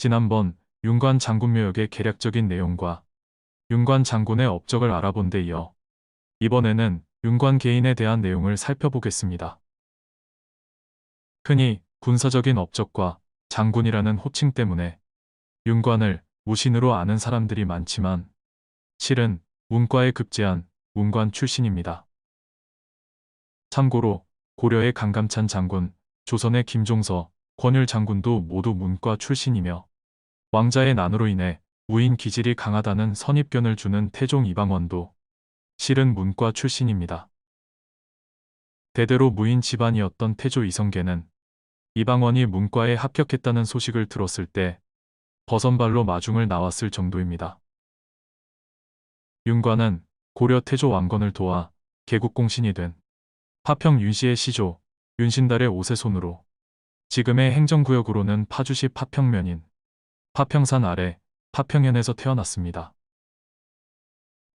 지난번 윤관 장군묘역의 개략적인 내용과 윤관 장군의 업적을 알아본 데 이어 이번에는 윤관 개인에 대한 내용을 살펴보겠습니다. 흔히 군사적인 업적과 장군이라는 호칭 때문에 윤관을 무신으로 아는 사람들이 많지만 실은 문과에 급제한 문관 출신입니다. 참고로 고려의 강감찬 장군, 조선의 김종서, 권율 장군도 모두 문과 출신이며 왕자의 난으로 인해 무인 기질이 강하다는 선입견을 주는 태종 이방원도 실은 문과 출신입니다. 대대로 무인 집안이었던 태조 이성계는 이방원이 문과에 합격했다는 소식을 들었을 때 버선발로 마중을 나왔을 정도입니다. 윤관은 고려 태조 왕건을 도와 개국공신이 된 파평 윤씨의 시조 윤신달의 5세손으로 지금의 행정구역으로는 파주시 파평면인 파평산 아래 파평현에서 태어났습니다.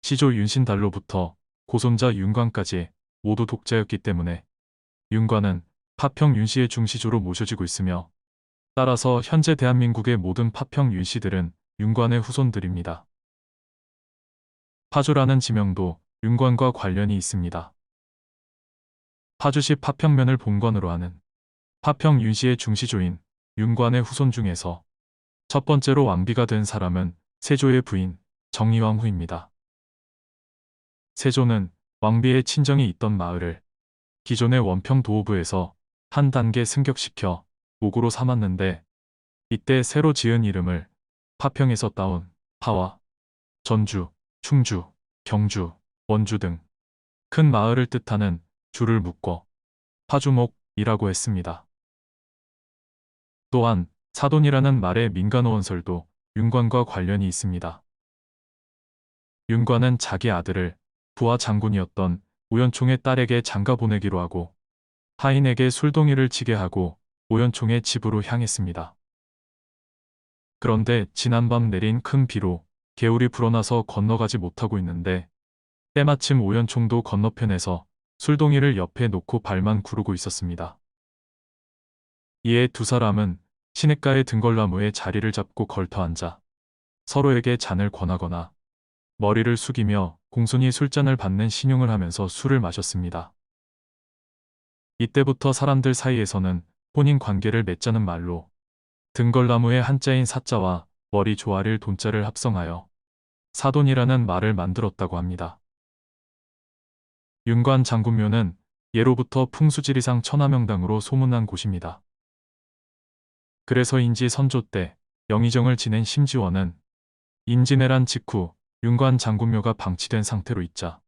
시조 윤신달로부터 고손자 윤관까지 모두 독자였기 때문에 윤관은 파평 윤씨의 중시조로 모셔지고 있으며 따라서 현재 대한민국의 모든 파평 윤씨들은 윤관의 후손들입니다. 파주라는 지명도 윤관과 관련이 있습니다. 파주시 파평면을 본관으로 하는 파평 윤씨의 중시조인 윤관의 후손 중에서 첫 번째로 왕비가 된 사람은 세조의 부인 정의왕후입니다. 세조는 왕비의 친정이 있던 마을을 기존의 원평 도호부에서 한 단계 승격시켜 옥으로 삼았는데 이때 새로 지은 이름을 파평에서 따온 파와 전주, 충주, 경주, 원주 등 큰 마을을 뜻하는 주를 묶어 파주목이라고 했습니다. 또한 사돈이라는 말의 민간어원설도 윤관과 관련이 있습니다. 윤관은 자기 아들을 부하 장군이었던 오연총의 딸에게 장가 보내기로 하고 하인에게 술동이를 치게 하고 오연총의 집으로 향했습니다. 그런데 지난밤 내린 큰 비로 개울이 불어나서 건너가지 못하고 있는데 때마침 오연총도 건너편에서 술동이를 옆에 놓고 발만 구르고 있었습니다. 이에 두 사람은 시냇가의 등걸나무에 자리를 잡고 걸터앉아 서로에게 잔을 권하거나 머리를 숙이며 공손히 술잔을 받는 신용을 하면서 술을 마셨습니다. 이때부터 사람들 사이에서는 혼인 관계를 맺자는 말로 등걸나무의 한자인 사자와 머리 조아릴 돈자를 합성하여 사돈이라는 말을 만들었다고 합니다. 윤관 장군묘는 예로부터 풍수지리상 천하명당으로 소문난 곳입니다. 그래서인지 선조 때 영의정을 지낸 심지원은 임진왜란 직후 윤관 장군묘가 방치된 상태로 있자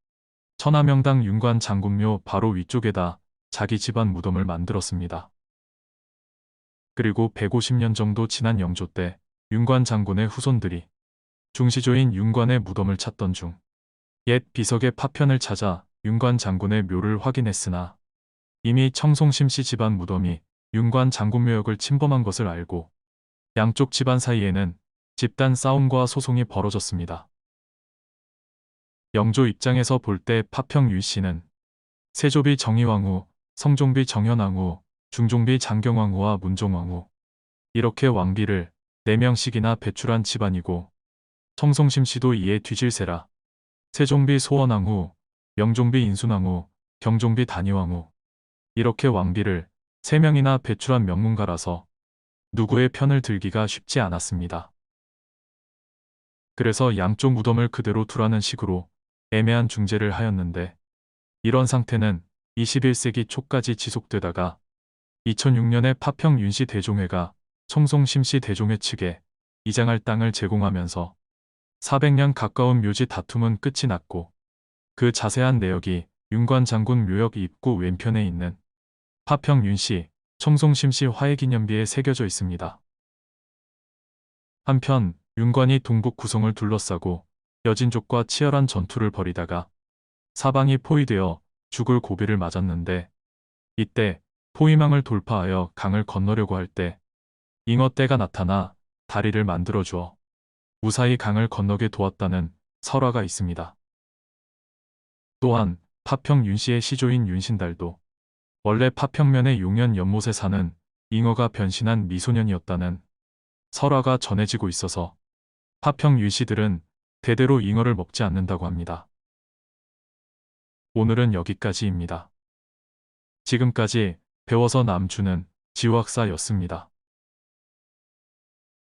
천하명당 윤관 장군묘 바로 위쪽에다 자기 집안 무덤을 만들었습니다. 그리고 150년 정도 지난 영조 때 윤관 장군의 후손들이 중시조인 윤관의 무덤을 찾던 중 옛 비석의 파편을 찾아 윤관 장군의 묘를 확인했으나 이미 청송심씨 집안 무덤이 윤관 장군묘역을 침범한 것을 알고 양쪽 집안 사이에는 집단 싸움과 소송이 벌어졌습니다. 영조 입장에서 볼 때 파평 윤씨는 세조비 정의왕후, 성종비 정현왕후, 중종비 장경왕후와 문종왕후 이렇게 왕비를 4명씩이나 배출한 집안이고 청송심씨도 이에 뒤질세라 세종비 소원왕후, 영종비 인순왕후, 경종비 단위왕후 이렇게 왕비를 3명이나 배출한 명문가라서 누구의 편을 들기가 쉽지 않았습니다. 그래서 양쪽 무덤을 그대로 두라는 식으로 애매한 중재를 하였는데 이런 상태는 21세기 초까지 지속되다가 2006년에 파평 윤씨 대종회가 청송심씨 대종회 측에 이장할 땅을 제공하면서 400년 가까운 묘지 다툼은 끝이 났고 그 자세한 내역이 윤관 장군 묘역 입구 왼편에 있는 파평 윤씨 청송심씨 화해기념비에 새겨져 있습니다. 한편 윤관이 동북 구성을 둘러싸고 여진족과 치열한 전투를 벌이다가 사방이 포위되어 죽을 고비를 맞았는데 이때 포위망을 돌파하여 강을 건너려고 할 때 잉어떼가 나타나 다리를 만들어 주어 무사히 강을 건너게 도왔다는 설화가 있습니다. 또한 파평 윤씨의 시조인 윤신달도 원래 파평면의 용연 연못에 사는 잉어가 변신한 미소년이었다는 설화가 전해지고 있어서 파평 율시들은 대대로 잉어를 먹지 않는다고 합니다. 오늘은 여기까지입니다. 지금까지 배워서 남주는 지우학사였습니다.